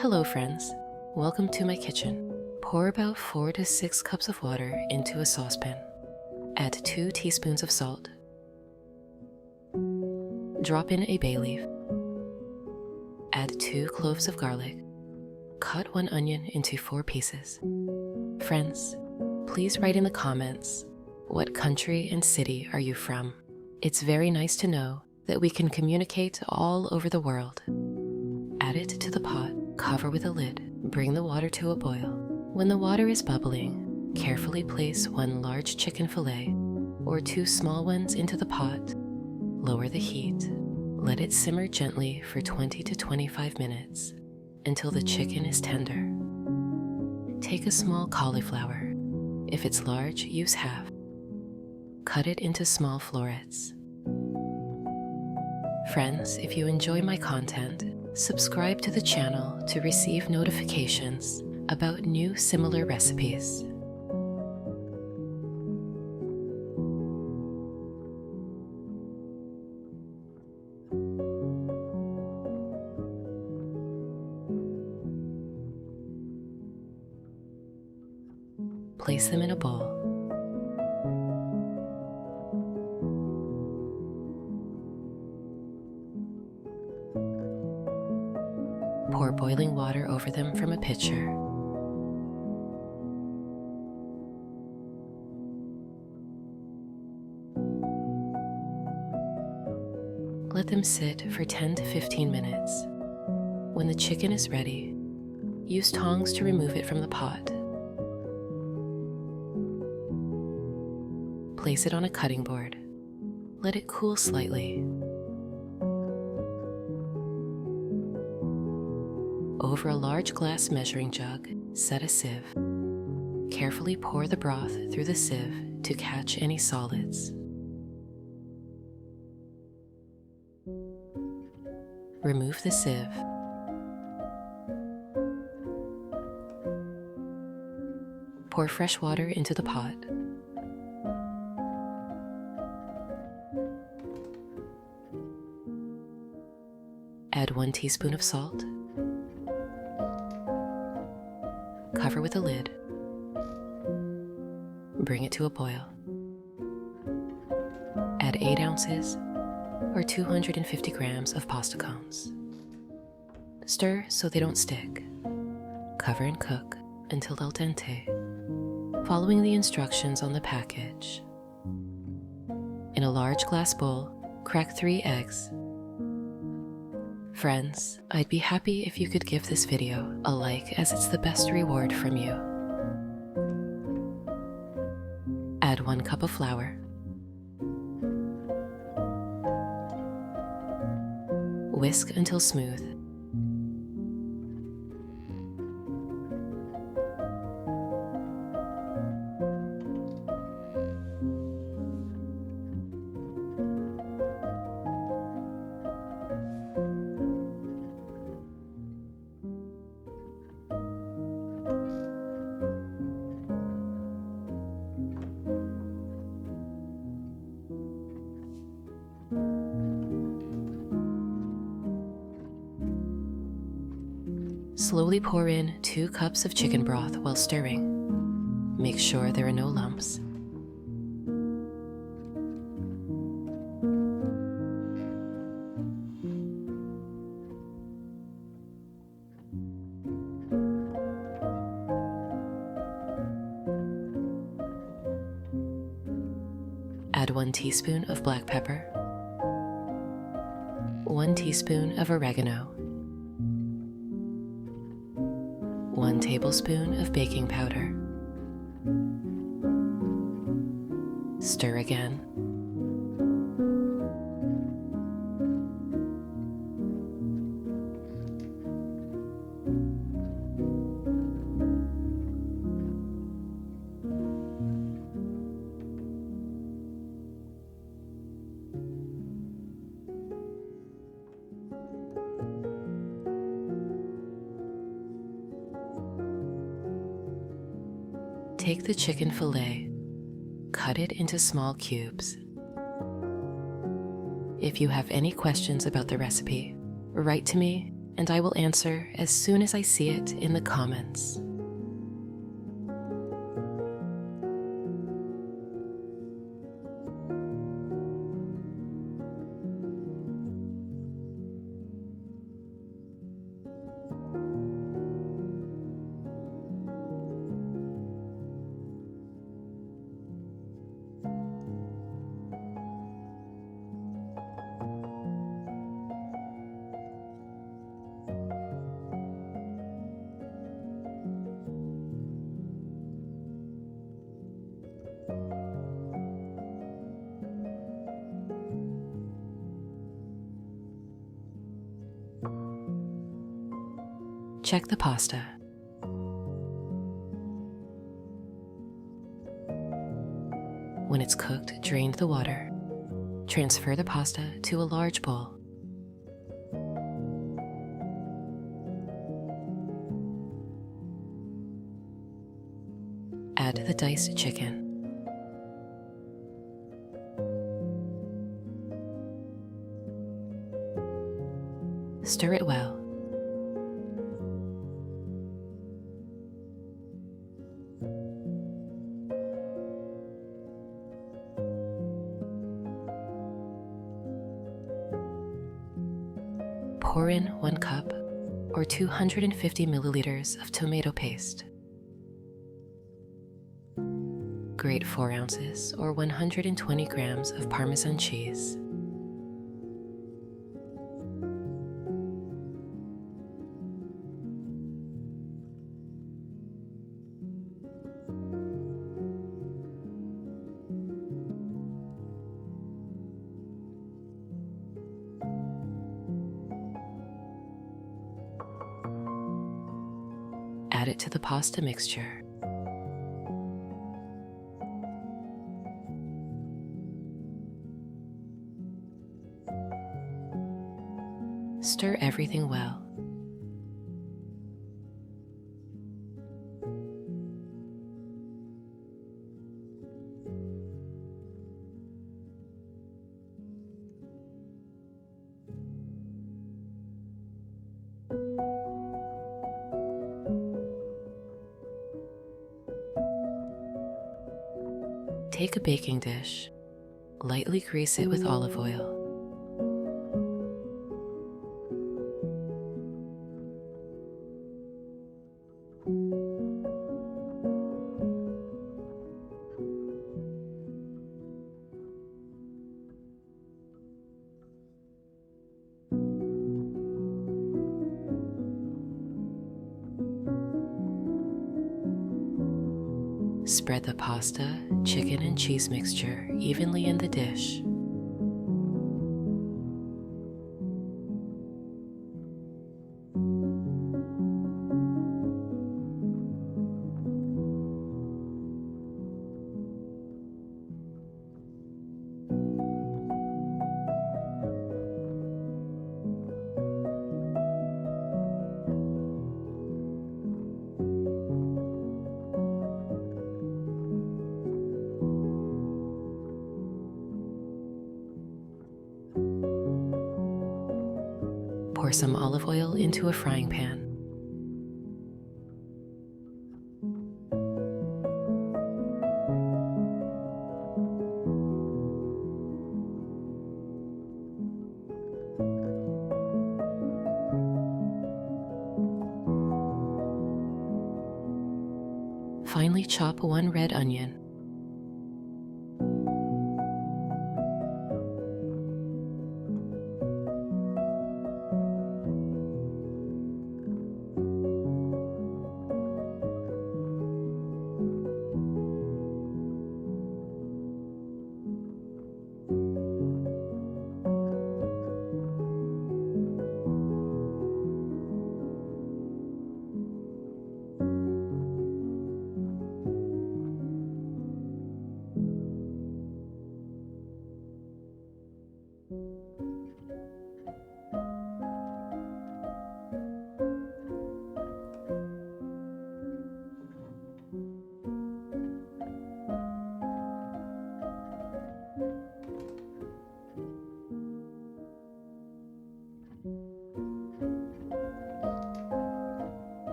Hello friends, welcome to my kitchen. Pour about 4 to 6 cups of water into a saucepan. Add 2 teaspoons of salt. Drop in a bay leaf. Add 2 cloves of garlic. Cut 1 onion into 4 pieces. Friends, please write in the comments, what country and city are you from? It's very nice to know that we can communicate all over the world. Add it to the pot, cover with a lid, bring the water to a boil. When the water is bubbling, carefully place 1 large chicken fillet or 2 small ones into the pot. Lower the heat. Let it simmer gently for 20 to 25 minutes until the chicken is tender. Take a small cauliflower. If it's large, use half. Cut it into small florets. Friends, if you enjoy my content, subscribe to the channel to receive notifications about new similar recipes. Place them in a bowl. Pour boiling water over them from a pitcher. Let them sit for 10 to 15 minutes. When the chicken is ready, use tongs to remove it from the pot. Place it on a cutting board. Let it cool slightly. Over a large glass measuring jug, set a sieve. Carefully pour the broth through the sieve to catch any solids. Remove the sieve. Pour fresh water into the pot. Add 1 teaspoon of salt. Cover with a lid. Bring it to a boil. Add 8 ounces or 250 grams of pasta cones. Stir so they don't stick. Cover and cook until al dente, following the instructions on the package. In a large glass bowl, crack 3 eggs. Friends, I'd be happy if you could give this video a like, as it's the best reward from you. Add 1 cup of flour. Whisk until smooth. Slowly pour in 2 cups of chicken broth while stirring. Make sure there are no lumps. Add 1 teaspoon of black pepper, 1 teaspoon of oregano, 1 tablespoon of baking powder. Stir again. Take the chicken fillet, cut it into small cubes. If you have any questions about the recipe, write to me and I will answer as soon as I see it in the comments. Check the pasta. When it's cooked, drain the water. Transfer the pasta to a large bowl. Add the diced chicken. Stir it well. Pour in 1 cup or 250 milliliters of tomato paste. Grate 4 ounces or 120 grams of Parmesan cheese. Add it to the pasta mixture. Stir everything well. Take a baking dish, lightly grease it with olive oil. Spread the pasta, chicken, and cheese mixture evenly in the dish. Pour some olive oil into a frying pan. Finely chop 1 red onion.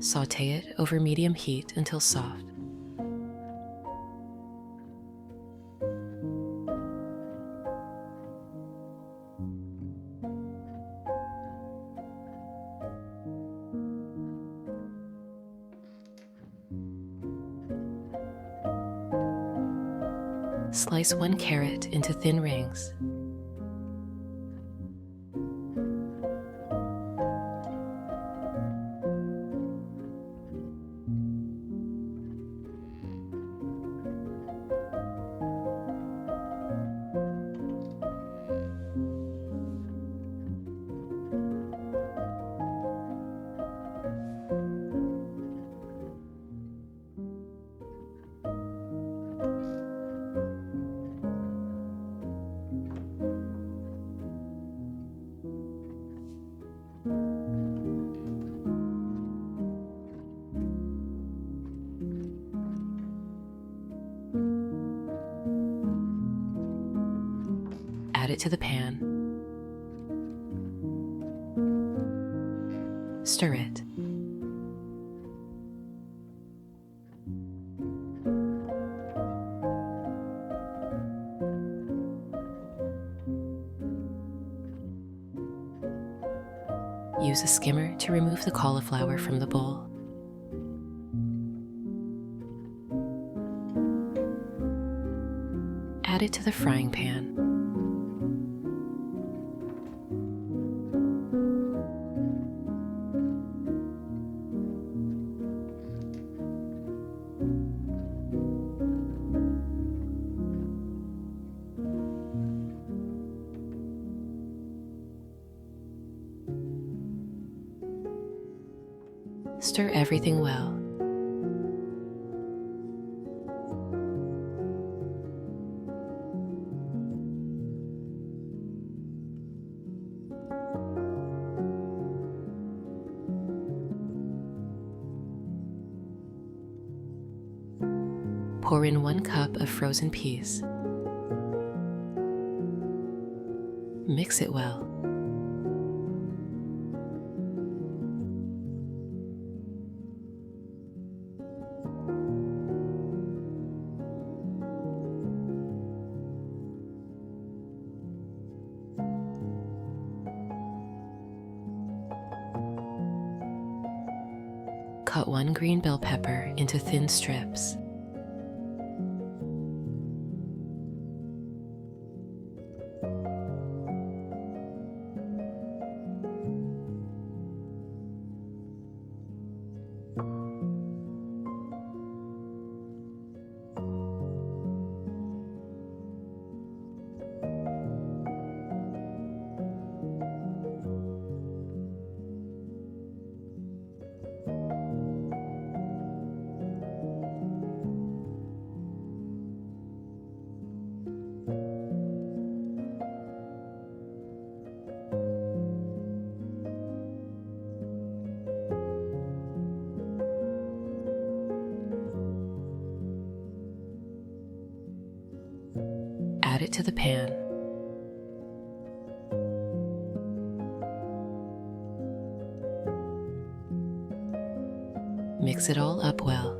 Saute it over medium heat until soft. Slice 1 carrot into thin rings. Add it to the pan. Stir it. Use a skimmer to remove the cauliflower from the bowl. Add it to the frying pan. Stir everything well. Pour in 1 cup of frozen peas. Mix it well. Cut 1 green bell pepper into thin strips. Add it to the pan. Mix it all up well.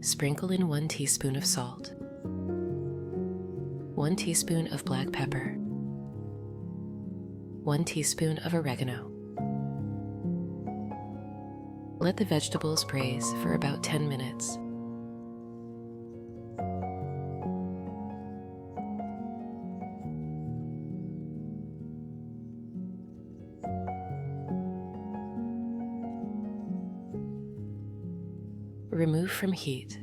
Sprinkle in 1 teaspoon of salt, 1 teaspoon of black pepper, 1 teaspoon of oregano. Let the vegetables braise for about 10 minutes. Remove from heat.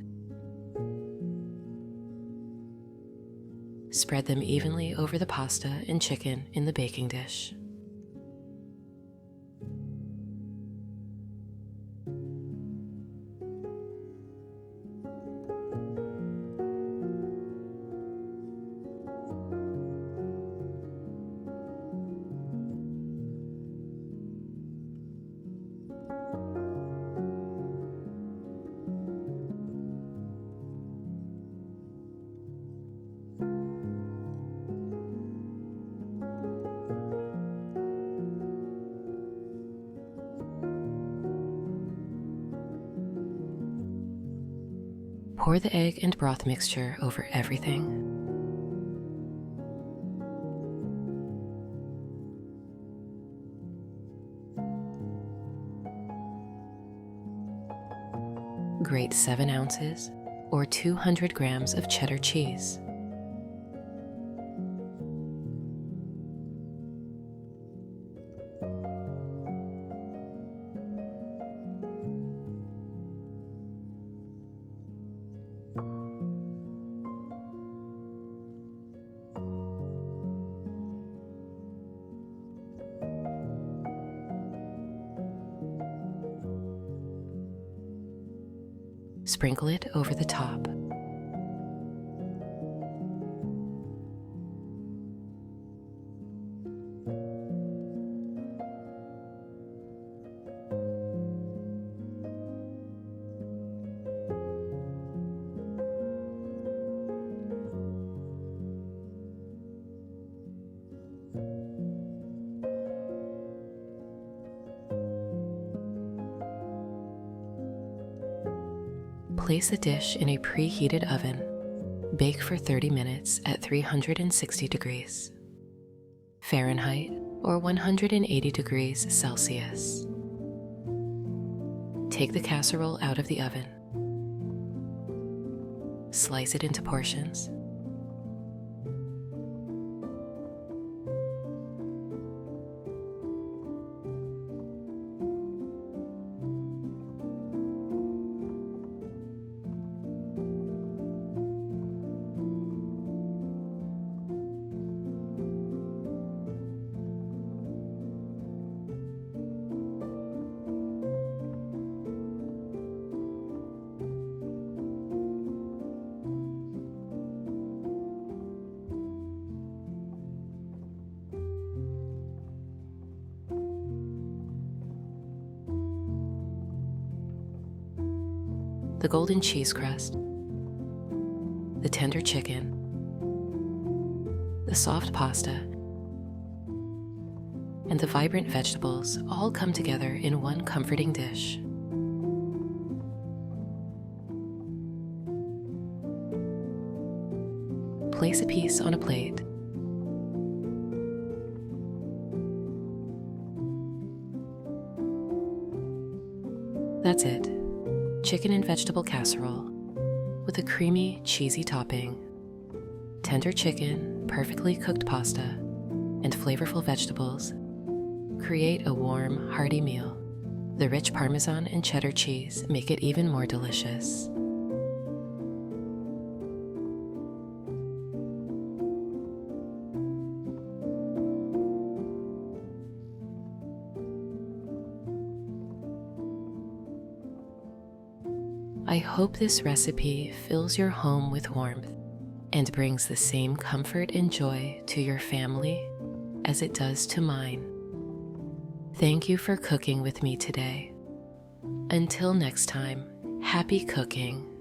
Spread them evenly over the pasta and chicken in the baking dish. Pour the egg and broth mixture over everything. Grate 7 ounces or 200 grams of cheddar cheese. Sprinkle it over the top. Place the dish in a preheated oven. Bake for 30 minutes at 360 degrees Fahrenheit or 180 degrees Celsius. Take the casserole out of the oven. Slice it into portions. The golden cheese crust, the tender chicken, the soft pasta, and the vibrant vegetables all come together in one comforting dish. Place a piece on a plate. That's it. Chicken and vegetable casserole with a creamy, cheesy topping, tender chicken, perfectly cooked pasta, and flavorful vegetables create a warm, hearty meal. The rich Parmesan and cheddar cheese make it even more delicious. I hope this recipe fills your home with warmth and brings the same comfort and joy to your family as it does to mine. Thank you for cooking with me today. Until next time, happy cooking.